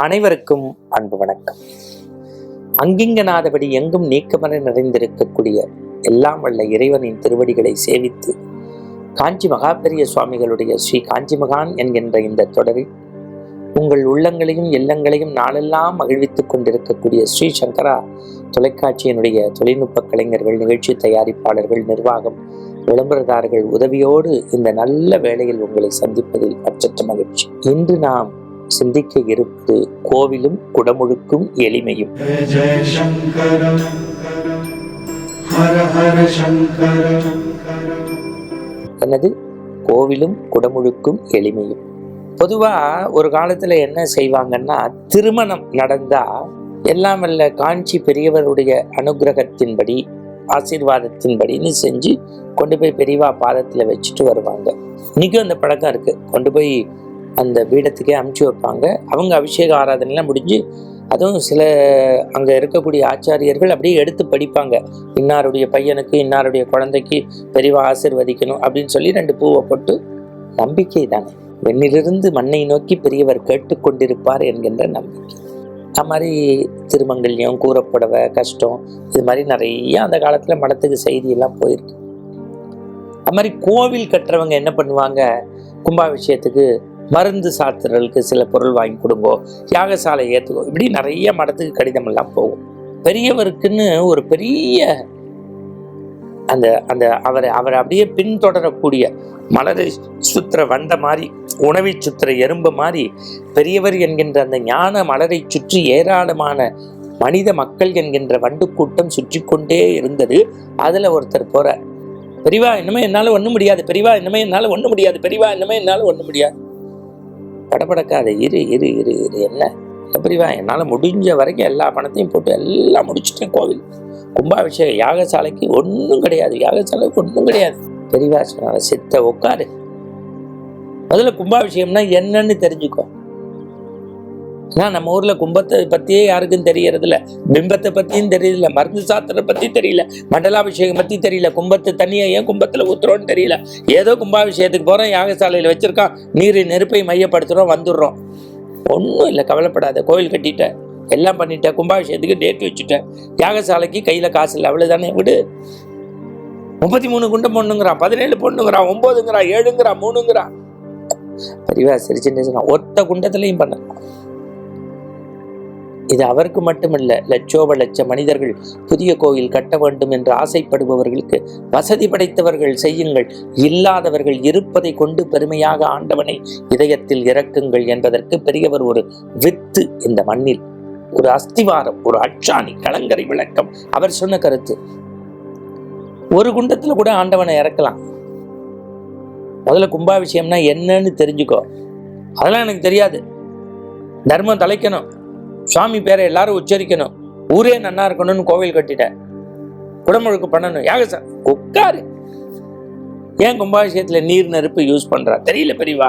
அனைவருக்கும் அன்பு வணக்கம். அங்கிங்கனாதபடி எங்கும் நீக்கமர நிறைந்திருக்கக்கூடிய எல்லாம் வல்ல இறைவனின் திருவடிகளை சேவித்து காஞ்சி மகாபெரிய சுவாமிகளுடைய ஸ்ரீ காஞ்சி மகான் என்கின்ற இந்த தொடரில் உங்கள் உள்ளங்களையும் எல்லங்களையும் நாளெல்லாம் மகிழ்வித்துக் கொண்டிருக்கக்கூடிய ஸ்ரீ சங்கரா தொலைக்காட்சியினுடைய தொழில்நுட்ப கலைஞர்கள், நிகழ்ச்சி தயாரிப்பாளர்கள், நிர்வாகம், விளம்பரதாரர்கள் உதவியோடு இந்த நல்ல வேளையில் உங்களை சந்திப்பதில் அச்சற்ற மகிழ்ச்சி. இன்று நாம் சிந்திக்க இருப்பது கோவிலும் குடமுழுக்கும் எளிமையும். என்னது? கோவிலும் குடமுழுக்கும் எளிமையும். பொதுவா ஒரு காலத்துல என்ன செய்வாங்கன்னா, திருமணம் நடந்தா எல்லாம் வல்ல காஞ்சி பெரியவருடைய அனுகிரகத்தின்படி, ஆசீர்வாதத்தின்படின்னு செஞ்சு கொண்டு போய் பெரியவா பாதத்துல வச்சுட்டு வருவாங்க. இன்னைக்கும் அந்த பழக்கம் இருக்கு. கொண்டு போய் அந்த பீடத்துக்கே அமுச்சு வைப்பாங்க. அவங்க அபிஷேக ஆராதனைலாம் முடிஞ்சு, அதுவும் சில அங்கே இருக்கக்கூடிய ஆச்சாரியர்கள் அப்படியே எடுத்து படிப்பாங்க. இன்னாருடைய பையனுக்கு, இன்னாருடைய குழந்தைக்கு பெரியவா ஆசீர்வதிக்கணும் அப்படின்னு சொல்லி 2 பூவை போட்டு, நம்பிக்கை தானே, வெண்ணிலிருந்து மண்ணை நோக்கி பெரியவர் கேட்டுக்கொண்டிருப்பார் என்கின்ற நம்பிக்கை. அது மாதிரி திருமங்கல்யம், கூறப்புடவை, கஷ்டம், இது மாதிரி நிறைய அந்த காலத்தில் மடத்துக்கு செய்தியெல்லாம் போயிருக்கு. அது மாதிரி கோவில் கட்டுறவங்க என்ன பண்ணுவாங்க, கும்பாபிஷேகத்துக்கு மருந்து சாத்திரர்களுக்கு சில பொருள் வாங்கி கொடுங்கோ, யாகசாலை ஏற்றுக்கோ, இப்படி நிறைய மடத்துக்கு கடிதம் எல்லாம் போகும். பெரியவருக்குன்னு ஒரு பெரிய அந்த அந்த அவரை அப்படியே பின்தொடரக்கூடிய மலரை சுத்திர வண்ட மாதிரி, உணவை சுத்திர எறும்பு மாதிரி பெரியவர் என்கின்ற அந்த ஞான மலரை சுற்றி ஏராளமான மனித மக்கள் என்கின்ற வண்டு கூட்டம் சுற்றி கொண்டே இருந்தது. அதில் ஒருத்தர் போற, பெரியவா இன்னமே என்னால் ஒன்றும் முடியாது, பெரியவா இன்னமே என்னால் ஒன்றும் முடியாது, பெரியவா இன்னமே என்னால் ஒன்றும் முடியாது. படப்படக்காத, இரு இரு இரு இரு என்ன பெரியவா, என்னால் முடிஞ்ச வரைக்கும் எல்லா பணத்தையும் போட்டு எல்லாம் முடிச்சுட்டேன். கோவில் கும்பாபிஷேகம் யாகசாலைக்கு ஒன்றும் கிடையாது, யாகசாலைக்கு ஒன்றும் கிடையாது. பெரியவா சொன்னால சித்த உட்காரு, முதல்ல கும்பாபிஷேகம்னா என்னன்னு தெரிஞ்சுக்கோ. ஏன்னா நம்ம ஊர்ல கும்பத்தை பத்தியே யாருக்கும் தெரியறது இல்லை, பிம்பத்தை பத்தியும் தெரியல, மருந்து சாத்திர பத்தி தெரியல, மண்டலாபிஷேகம் பத்தி தெரியல, கும்பத்து தண்ணியை ஏன் கும்பத்துல ஊத்துறோன்னு தெரியல. ஏதோ கும்பாபிஷேகத்துக்கு போறோம், யாகசாலையில வச்சிருக்கான், நீர் நெருப்பை மையப்படுத்துறோம், வந்துடுறோம். ஒன்றும் இல்லை, கவலைப்படாத. கோவில் கட்டிட்ட, எல்லாம் பண்ணிட்ட, கும்பாபிஷேகத்துக்கு டேட் வச்சுட்டேன், யாகசாலைக்கு கையில காசு இல்லை, அவ்வளவுதானே, விடு. 33 குண்டம் பொண்ணுங்கிறான், 17 பொண்ணுங்கிறான், 9ங்கிறான், 7ங்கிறான், 3ங்கிறான். பெரியவா சிரிச்சுன்னு ஒத்த குண்டத்திலையும் பண்ண. இது அவருக்கு மட்டுமல்ல, லட்சோப லட்ச மனிதர்கள் புதிய கோயில் கட்ட வேண்டும் என்று ஆசைப்படுபவர்களுக்கு வசதி படைத்தவர்கள் செய்யுங்கள், இல்லாதவர்கள் இருப்பதை கொண்டு பெருமையாக ஆண்டவனை இதயத்தில் இறக்குங்கள் என்பதற்கு பெரியவர் ஒரு வித்து இந்த மண்ணில், ஒரு அஸ்திவாரம், ஒரு அச்சாணி, கலங்கரை விளக்கம். அவர் சொன்ன கருத்து, ஒரு குண்டத்துல கூட ஆண்டவனை இறக்கலாம். முதல்ல கும்பாபிஷேகம்னா என்னன்னு தெரிஞ்சுக்கோ. அதெல்லாம் எனக்கு தெரியாது. தர்மம் தலைக்கணும், சுவாமி பேரை எல்லாரும் உச்சரிக்கணும், ஊரே நன்னா இருக்கணும்னு கோவில் கட்டிட்ட, குடமுழுக்கு பண்ணணும், யாகசா உட்காரு. ஏன் கும்பாபிஷேகத்துல நீர் நெருப்பு யூஸ் பண்றா தெரியல பெரியவா.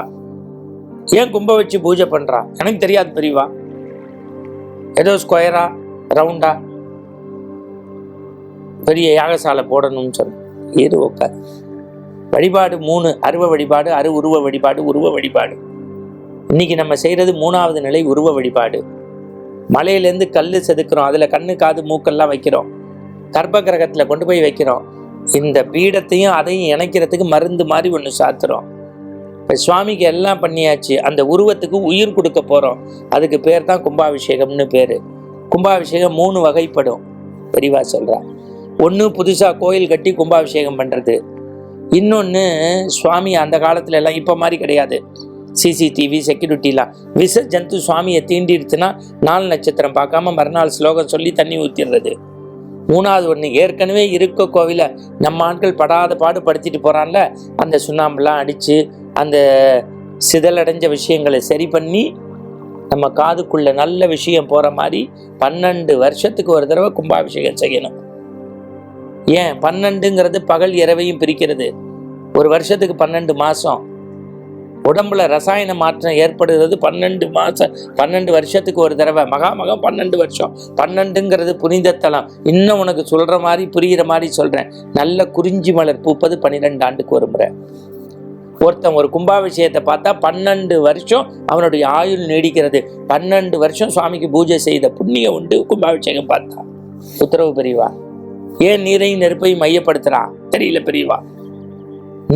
ஏன் கும்ப வச்சு பூஜை பண்றா எனக்கு தெரியாது பெரியவா. ஏதோ ஸ்கொயரா ரவுண்டா பெரிய யாகசாலை போடணும்னு சொன்ன. ஏது உட்காரு. வழிபாடு 3: அருவ வழிபாடு, உருவ வழிபாடு, உருவ வழிபாடு. இன்னைக்கு நம்ம செய்யறது 3வது நிலை, உருவ வழிபாடு. மலையிலேருந்து கல் செதுக்கிறோம், அதில் கண்ணு காது மூக்கெல்லாம் வைக்கிறோம், கர்ப்ப கிரகத்தில் கொண்டு போய் வைக்கிறோம். இந்த பீடத்தையும் அதையும் இணைக்கிறதுக்கு மருந்து மாதிரி ஒன்று சாத்துறோம். இப்போ சுவாமிக்கு எல்லாம் பண்ணியாச்சு, அந்த உருவத்துக்கு உயிர் கொடுக்க போகிறோம். அதுக்கு பேர் தான் கும்பாபிஷேகம்னு பேர். கும்பாபிஷேகம் 3 வகைப்படும், பெரியவா சொல்கிறா. ஒன்று புதுசாக கோயில் கட்டி கும்பாபிஷேகம் பண்ணுறது. இன்னொன்று சுவாமி அந்த காலத்துல எல்லாம் இப்போ மாதிரி கிடையாது, சிசிடிவி செக்யூரிட்டிலாம். விஷ ஜந்து சுவாமியை தீண்டிடுச்சுன்னா 4 நட்சத்திரம் பார்க்காம மறுநாள் ஸ்லோகம் சொல்லி தண்ணி ஊற்றிடுறது. 3வது ஒன்று, ஏற்கனவே இருக்க கோவிலை நம்ம ஆட்கள் படாத பாடுபடுத்திட்டு போகிறான்ல, அந்த சுண்ணாம்பெல்லாம் அடித்து அந்த சிதலடைஞ்ச விஷயங்களை சரி பண்ணி நம்ம காதுக்குள்ள நல்ல விஷயம் போகிற மாதிரி 12 வருஷத்துக்கு ஒரு தடவை கும்பாபிஷேகம் செய்யணும். ஏன் 12ங்கிறது பகல் இரவையும் பிரிக்கிறது. ஒரு வருஷத்துக்கு 12 மாதம். உடம்புல ரசாயன மாற்றம் ஏற்படுகிறது 12 மாதம், 12 வருஷத்துக்கு ஒரு தடவை. மகாமகம் 12 வருஷம். 12ங்கிறது புனிதத்தலம். இன்னும் உனக்கு சொல்ற மாதிரி புரிகிற மாதிரி சொல்றேன். நல்ல குறிஞ்சி மலர் பூப்பது 12 ஆண்டுக்கு ஒரு முறை. ஒருத்தன் ஒரு கும்பாபிஷேகத்தை பார்த்தா 12 வருஷம் அவனுடைய ஆயுள் நீடிக்கிறது. 12 வருஷம் சுவாமிக்கு பூஜை செய்த புண்ணியம் உண்டு கும்பாபிஷேகம் பார்த்தா. உத்தரவு பெரியவா. ஏன் நீரையும் நெருப்பையும் மையப்படுத்துறான் தெரியல பெரியவா.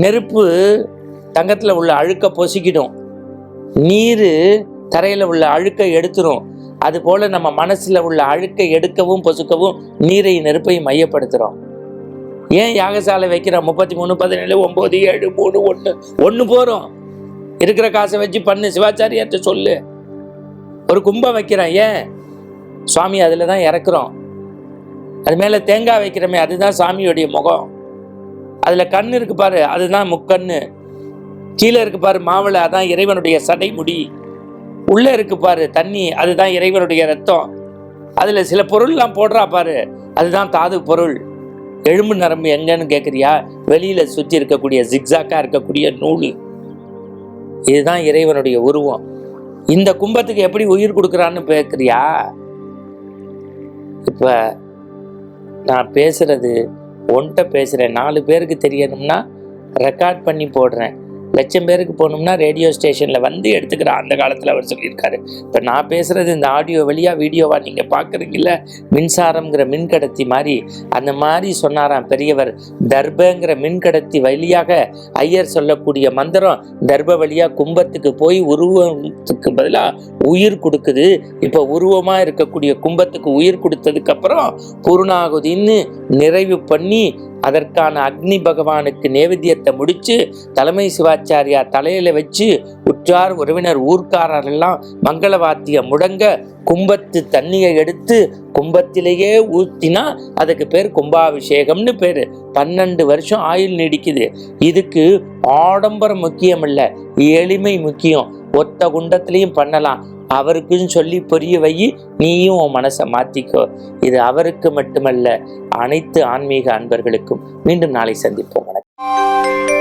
நெருப்பு தங்கத்துல உள்ள அழுக்க பொசிக்கிடும், நீர் தரையில உள்ள அழுக்கை எடுத்துரும். அது போல நம்ம மனசுல உள்ள அழுக்கை எடுக்கவும் பொசுக்கவும் நீரையும் நெருப்பையும் மையப்படுத்துறோம். ஏன் யாகசாலை வைக்கிறோம்? 33, 17, 9, 7, 3, 1 போறோம். இருக்கிற காசை வச்சு பண்ணு, சிவாச்சாரியார்ட்ட சொல்லு. ஒரு கும்பம் வைக்கிறோம், ஏன்? சுவாமி அதில் தான் இறக்குறோம். அது மேலே தேங்காய் வைக்கிறோமே, அதுதான் சாமியோடைய முகம். அதில் கண் இருக்கு பாரு, அதுதான் முக்கண்ணு. கீழே இருக்கு பாரு மாவளை, அதான் இறைவனுடைய சடை முடி. உள்ளே இருக்கு பாரு தண்ணி, அதுதான் இறைவனுடைய ரத்தம். அதில் சில பொருள்லாம் போடுறா பாரு, அதுதான் தாது பொருள். எலும்பு நரம்பு எங்கன்னு கேட்குறியா? வெளியில சுற்றி இருக்கக்கூடிய ஜிக்ஸாக்கா இருக்கக்கூடிய நூல், இதுதான் இறைவனுடைய உருவம். இந்த கும்பத்துக்கு எப்படி உயிர் கொடுக்குறான்னு கேட்குறியா? இப்ப நான் பேசுறது ஒன்ட்ட பேசுறேன், 4 பேருக்கு தெரியணும்னா ரெக்கார்ட் பண்ணி போடுறேன். 1,00,000 பேருக்கு போகணும்னா ரேடியோ ஸ்டேஷனில் வந்து எடுத்துக்கிறான். அந்த காலத்தில் அவர் சொல்லியிருக்காரு. இப்போ நான் பேசுகிறது இந்த ஆடியோ வழியாக வீடியோவாக நீங்கள் பார்க்குறீங்கள, மின்சாரங்கிற மின்கடத்தி மாதிரி, அந்த மாதிரி சொன்னாராம் பெரியவர். தர்பங்கிற மின்கடத்தி வழியாக ஐயர் சொல்லக்கூடிய மந்திரம் தர்ப வழியாக கும்பத்துக்கு போய் உருவத்துக்கு பதிலாக உயிர் கொடுக்குது. இப்போ உருவமாக இருக்கக்கூடிய கும்பத்துக்கு உயிர் கொடுத்ததுக்கப்புறம் பூர்ணாகுதின்னு நிறைவு பண்ணி அதற்கான அக்னி பகவானுக்கு நேவேத்தியத்தை முடிச்சு தலைமை சிவாச்சாரியா தலையில வச்சு உற்றார் உறவினர் ஊர்க்காரர் எல்லாம் மங்கள வாத்தியம் முடங்க கும்பத்து தண்ணியை எடுத்து கும்பத்திலேயே ஊத்தினா அதுக்கு பேர் கும்பாபிஷேகம்னு பேரு. 12 வருஷம் ஆயுள் நீடிக்குது. இதுக்கு ஆடம்பரம் முக்கியம் இல்ல, எளிமை முக்கியம். ஒத்த குண்டத்திலையும் பண்ணலாம். அவருக்குன்னு சொல்லி புரிய வை, நீயும் உன் மனசை மாத்திக்கோ. இது அவருக்கு மட்டுமல்ல, அனைத்து ஆன்மீக அன்பர்களுக்கும். மீண்டும் நாளை சந்திப்போம். வணக்கம்.